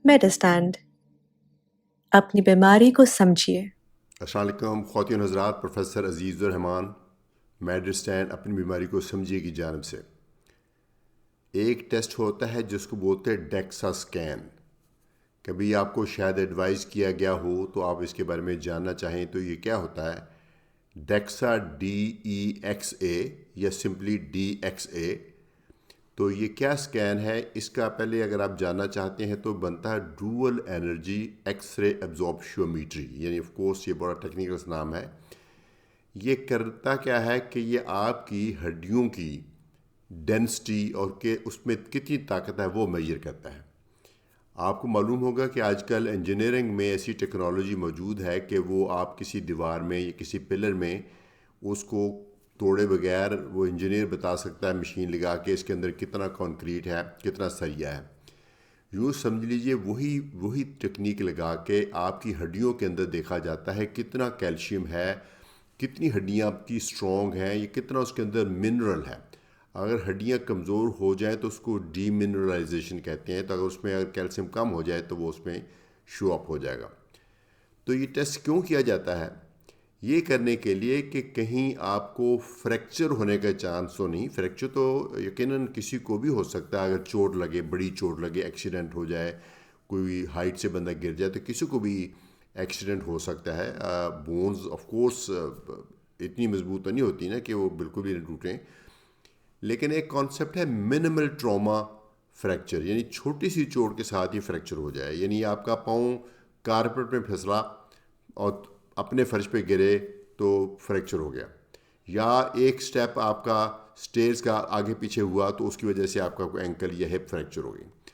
मेडिस्टैंड अपनी बीमारी को समझिए। अस्सलाम वालेकुम ख़वातीन हज़रात, प्रोफेसर अज़ीज़ुर रहमान मेडिस्टैंड अपनी बीमारी को समझिए की जानब से। एक टेस्ट होता है जिसको बोलते हैं डेक्सा स्कैन। कभी आपको शायद एडवाइस किया गया हो तो आप इसके बारे में जानना चाहें तो ये क्या होता है। डेक्सा DEXA या सिंपली DXA। तो ये क्या स्कैन है, इसका पहले अगर आप जानना चाहते हैं तो बनता है डुअल एनर्जी एक्सरे एब्जॉर्प्शियोमीट्री, यानी ऑफ कोर्स ये बड़ा टेक्निकल नाम है। ये करता क्या है कि ये आपकी हड्डियों की डेंसिटी और के उसमें कितनी ताकत है वो मेजर करता है। आपको मालूम होगा कि आजकल इंजीनियरिंग में ऐसी टेक्नोलॉजी मौजूद है कि वो आप किसी दीवार में या किसी पिलर में उसको तोड़े बगैर वो इंजीनियर बता सकता है मशीन लगा के इसके अंदर कितना कंक्रीट है, कितना सरिया है। यूँ समझ लीजिए वही वही टेक्निक लगा के आपकी हड्डियों के अंदर देखा जाता है कितना कैल्शियम है, कितनी हड्डियाँ आपकी स्ट्रॉन्ग हैं, ये कितना उसके अंदर मिनरल है। अगर हड्डियाँ कमज़ोर हो जाएं तो उसको डीमिनरलाइजेशन कहते हैं। तो अगर उसमें अगर कैल्शियम कम हो जाए तो वो उसमें शो अप हो जाएगा। तो ये टेस्ट क्यों किया जाता है? ये करने के लिए कि कहीं आपको फ्रैक्चर होने का चांस तो नहीं। फ्रैक्चर तो यकीनन किसी को भी हो सकता है, अगर चोट लगे, बड़ी चोट लगे, एक्सीडेंट हो जाए, कोई हाइट से बंदा गिर जाए तो किसी को भी एक्सीडेंट हो सकता है। बोन्स ऑफ कोर्स इतनी मजबूत तो नहीं होती ना कि वो बिल्कुल भी नहीं टूटें। लेकिन एक कॉन्सेप्ट है मिनिमल ट्रॉमा फ्रैक्चर, यानी छोटी सी चोट के साथ ही फ्रैक्चर हो जाए। यानी आपका पाँव कारपेट में फिसला और अपने फर्श पे गिरे तो फ्रैक्चर हो गया, या एक स्टेप आपका स्टेयर्स का आगे पीछे हुआ तो उसकी वजह से आपका कोई एंकल या हिप फ्रैक्चर हो गई।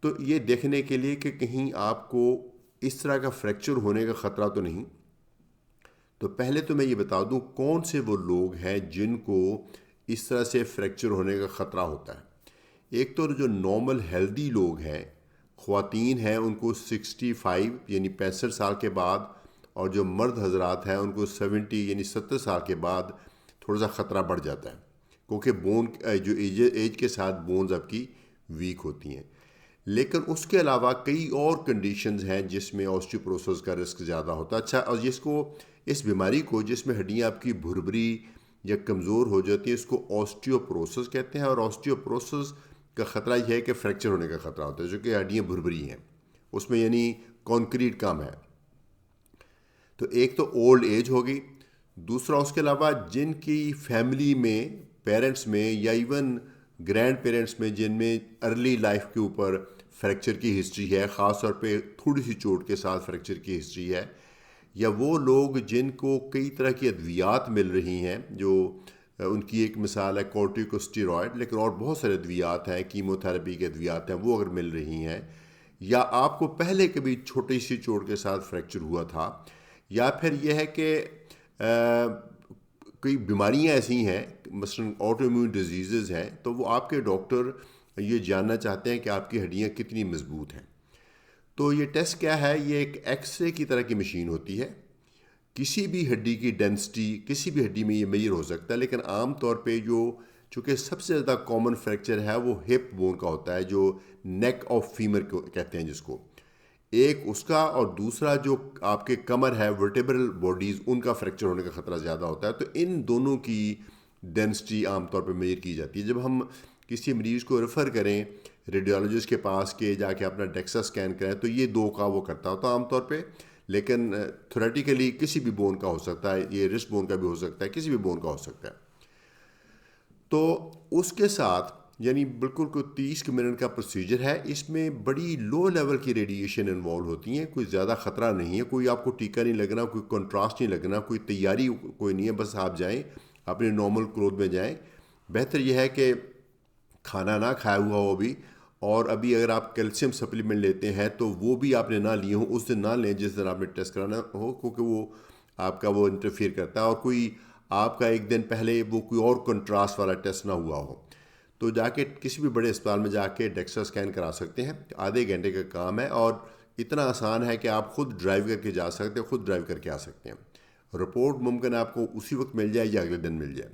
तो ये देखने के लिए कि कहीं आपको इस तरह का फ्रैक्चर होने का ख़तरा तो नहीं, तो पहले तो मैं ये बता दूं कौन से वो लोग हैं जिनको इस तरह से फ्रैक्चर होने का ख़तरा होता है। एक तो जो नॉर्मल हेल्दी लोग हैं, ख़वातीन हैं, उनको 65 यानी 65 साल के बाद, और जो मर्द हजरात हैं उनको 70 यानी 70 साल के बाद थोड़ा सा ख़तरा बढ़ जाता है, क्योंकि बोन जो एज के साथ बोन्स आपकी वीक होती हैं। लेकिन उसके अलावा कई और कंडीशंस हैं जिसमें ऑस्टियोपोरोसिस का रिस्क ज़्यादा होता है। अच्छा, और जिसको इस बीमारी को जिसमें हड्डियाँ आपकी भुरभुरी या कमज़ोर हो जाती हैं उसको ऑस्टियोपोरोसिस कहते हैं। और ऑस्टियोपोरोसिस का ख़तरा यह है कि फ्रैक्चर होने का ख़तरा होता है, जो कि हड्डियाँ भुरभुरी हैं उसमें, यानी कंक्रीट कम है। तो एक तो ओल्ड एज होगी, दूसरा उसके अलावा जिनकी फैमिली में, पेरेंट्स में या इवन ग्रैंड पेरेंट्स में जिनमें अर्ली लाइफ के ऊपर फ्रैक्चर की हिस्ट्री है, ख़ास तौर पे थोड़ी सी चोट के साथ फ्रैक्चर की हिस्ट्री है, या वो लोग जिनको कई तरह की अद्वियात मिल रही हैं, जो उनकी एक मिसाल है कॉर्टिकोस्टेरॉयड, लेकिन और बहुत सारे अद्वियात हैं, कीमोथेरेपी के अद्वियात हैं, वो अगर मिल रही हैं, या आपको पहले कभी छोटी सी चोट के साथ फ्रैक्चर हुआ था, या फिर यह है कि कई बीमारियां ऐसी हैं, मसलन ऑटोइम्यून डिजीज़ हैं, तो वो आपके डॉक्टर ये जानना चाहते हैं कि आपकी हड्डियां कितनी मजबूत हैं। तो ये टेस्ट क्या है? ये एक एक्सरे की तरह की मशीन होती है। किसी भी हड्डी की डेंसिटी किसी भी हड्डी में ये मेजर हो सकता है, लेकिन आम तौर पे जो चूँकि सबसे ज़्यादा कॉमन फ्रैक्चर है वो हिप बोन का होता है, जो नेक ऑफ फीमर को कहते हैं जिसको, एक उसका, और दूसरा जो आपके कमर है, वर्टेब्रल बॉडीज़, उनका फ्रैक्चर होने का ख़तरा ज़्यादा होता है। तो इन दोनों की डेंसिटी आमतौर पर मेजर की जाती है। जब हम किसी मरीज़ को रेफ़र करें रेडियोलॉजिस्ट के पास के जाके अपना डेक्सा स्कैन करें तो ये दो का वो करता होता है आमतौर पे, लेकिन थ्योरेटिकली किसी भी बोन का हो सकता है, ये रिस्ट बोन का भी हो सकता है, किसी भी बोन का हो सकता है। तो उसके साथ यानी बिल्कुल कोई 30 मिनट का प्रोसीजर है। इसमें बड़ी लो लेवल की रेडिएशन इन्वॉल्व होती हैं, कोई ज़्यादा ख़तरा नहीं है, कोई आपको टीका नहीं लगना, कोई कंट्रास्ट नहीं लगना, कोई तैयारी कोई नहीं है। बस आप जाएं, अपने नॉर्मल क्लोथ में जाएं। बेहतर यह है कि खाना ना खाया हुआ हो भी, और अभी अगर आप कैल्शियम सप्लीमेंट लेते हैं तो वो भी आपने ना लिए हो, उस दिन ना लें जिस दिन आपने टेस्ट कराना हो, क्योंकि वो आपका वो इंटरफियर करता है। और कोई आपका एक दिन पहले वो कोई और कंट्रास्ट वाला टेस्ट ना हुआ हो तो जाके किसी भी बड़े अस्पताल में जाके डेक्सा स्कैन करा सकते हैं। आधे घंटे का काम है और इतना आसान है कि आप खुद ड्राइव करके जा सकते हैं, खुद ड्राइव करके आ सकते हैं। रिपोर्ट मुमकिन आपको उसी वक्त मिल जाए या अगले दिन मिल जाए।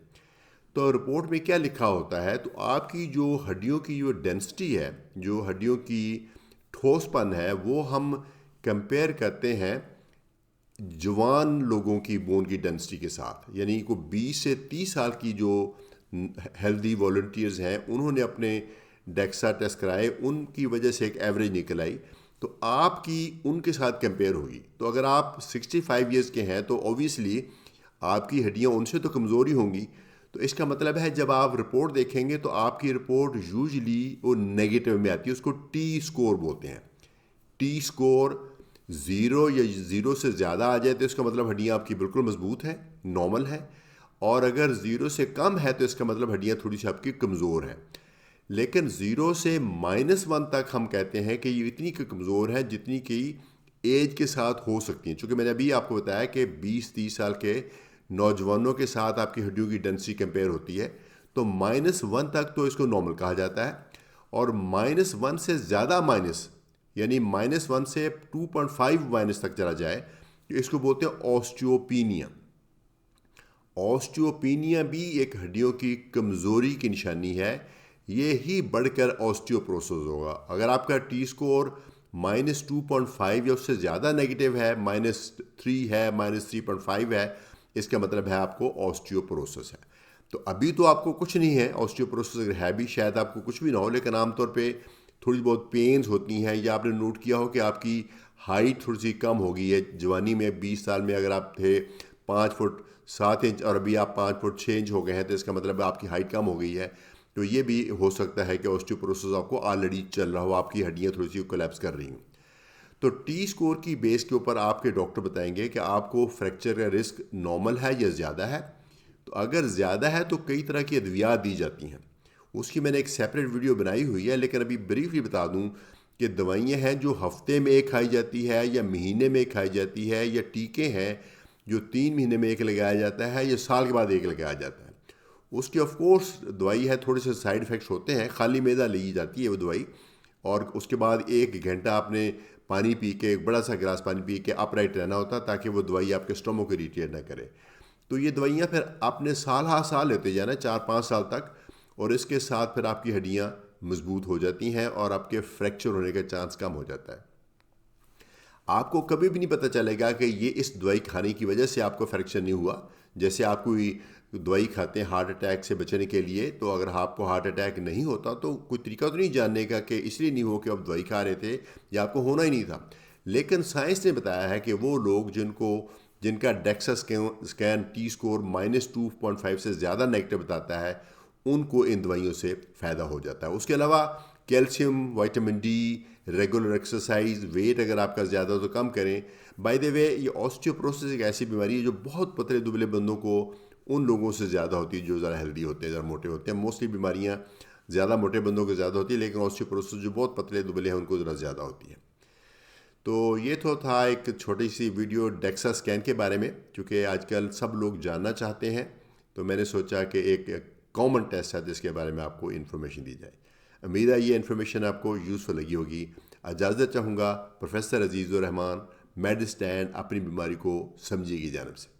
तो रिपोर्ट में क्या लिखा होता है? तो आपकी जो हड्डियों की जो डेंसिटी है, जो हड्डियों की ठोसपन है वो हम कंपेयर करते हैं जवान लोगों की बोन की डेंसिटी के साथ, यानी को 20 से 30 साल की जो हेल्दी वॉलंटियर्स हैं उन्होंने अपने डेक्सा टेस्ट कराए, उनकी वजह से एक एवरेज निकल आई, तो आपकी उनके साथ कंपेयर होगी। तो अगर आप 65 ईयर्स के हैं तो ऑब्वियसली आपकी हड्डियां उनसे तो कमज़ोर ही होंगी। तो इसका मतलब है जब आप रिपोर्ट देखेंगे तो आपकी रिपोर्ट यूजली वो नेगेटिव में आती है, उसको टी स्कोर बोलते हैं। टी स्कोर 0 या 0 से ज़्यादा आ जाए तो इसका मतलब हड्डियाँ आपकी बिल्कुल मजबूत है, नॉर्मल है, और अगर 0 से कम है तो इसका मतलब हड्डियाँ थोड़ी सी आपकी कमज़ोर हैं। लेकिन 0 से -1 तक हम कहते हैं कि ये इतनी कमज़ोर है जितनी कि एज के साथ हो सकती हैं। चूँकि मैंने अभी आपको बताया कि 20-30 साल के नौजवानों के साथ आपकी हड्डियों की डेंसिटी कंपेयर होती है, तो -1 तक तो इसको नॉर्मल कहा जाता है, और -1 से ज़्यादा माइनस, यानी -1 से 2.5 माइनस तक चला जाए तो इसको बोलते हैं ऑस्टियोपीनिया। ऑस्टियोपीनिया भी एक हड्डियों की कमज़ोरी की निशानी है, ये ही बढ़कर ऑस्टियोपोरोसिस होगा। अगर आपका टी स्कोर -2.5 या उससे ज़्यादा नेगेटिव है, -3 है, -3.5 है, इसका मतलब है आपको ऑस्टियोपोरोसिस है। तो अभी तो आपको कुछ नहीं है, ऑस्टियोपोरोसिस अगर है भी शायद आपको कुछ भी ना हो, लेकिन आमतौर पे थोड़ी बहुत पेन्स होती हैं, या आपने नोट किया हो कि आपकी हाइट थोड़ी सी कम हो गई है। जवानी में 20 साल में अगर आप थे 5 फुट 7 इंच और अभी आप 5 फुट 6 इंच हो गए हैं, तो इसका मतलब आपकी हाइट कम हो गई है। तो ये भी हो सकता है कि ऑस्टियोपोरोसिस आपको ऑलरेडी चल रहा हो, आपकी हड्डियाँ थोड़ी सी कोलैप्स कर रही हूँ। तो टी स्कोर की बेस के ऊपर आपके डॉक्टर बताएंगे कि आपको फ्रैक्चर का रिस्क नॉर्मल है या ज़्यादा है। तो अगर ज़्यादा है तो कई तरह की अद्वियात दी जाती हैं, उसकी मैंने एक सेपरेट वीडियो बनाई हुई है, लेकिन अभी ब्रीफली बता दूं कि दवाइयाँ हैं जो हफ्ते में एक खाई जाती है या महीने में एक खाई जाती है, या टीके हैं जो 3 महीने में एक लगाया जाता है या साल के बाद एक लगाया जाता है। उसकी ऑफ कोर्स दवाई है, थोड़े से साइड इफ़ेक्ट्स होते हैं, खाली मैदा ली जाती है वो दवाई, और उसके बाद 1 घंटा आपने पानी पी के, एक बड़ा सा गिलास पानी पी के अपराइट रहना होता, ताकि वो दवाई आपके स्टमक को इरिटेट ना करे। तो ये दवाइयाँ फिर आपने साल हा साल लेते जाना, 4-5 साल तक, और इसके साथ फिर आपकी हड्डियाँ मजबूत हो जाती हैं और आपके फ्रैक्चर होने का चांस कम हो जाता है। आपको कभी भी नहीं पता चलेगा कि ये इस दवाई खाने की वजह से आपको फ्रैक्चर नहीं हुआ। जैसे आप कोई दवाई खाते हैं हार्ट अटैक से बचने के लिए, तो अगर आपको हार्ट अटैक नहीं होता तो कोई तरीका तो नहीं जानने का कि इसलिए नहीं हो कि आप दवाई खा रहे थे या आपको होना ही नहीं था। लेकिन साइंस ने बताया है कि वो लोग जिनका डेक्सा स्कैन टी स्कोर -2.5 से ज़्यादा नेगेटिव बताता है, उनको इन दवाइयों से फ़ायदा हो जाता है। उसके अलावा calcium, vitamin D, regular exercise, weight अगर आपका ज़्यादा हो तो कम करें। बाय द वे, ये ऑस्टियोपोरोसिस एक ऐसी बीमारी है जो बहुत पतले दुबले बंदों को उन लोगों से ज़्यादा होती है जो ज़रा हेल्दी होते हैं, ज़रा मोटे होते हैं। मोस्टली बीमारियाँ ज़्यादा मोटे बंदों को ज़्यादा होती है, लेकिन ऑस्टियोपोरोसिस जो बहुत पतले दुबले हैं उनको ज़रा ज़्यादा होती है। तो ये तो था एक छोटी सी वीडियो डेक्सा स्कैन के बारे में। क्योंकि आजकल सब लोग जानना चाहते हैं, तो मैंने सोचा कि एक कॉमन टेस्ट है जिसके बारे में आपको इन्फॉर्मेशन दी जाए। उम्मीद है ये इन्फॉर्मेशन आपको यूज़फुल लगी होगी। इजाज़त चाहूँगा प्रोफेसर अजीज़ुर रहमान, मेडिस्टैंड अपनी बीमारी को समझिए की जानब से।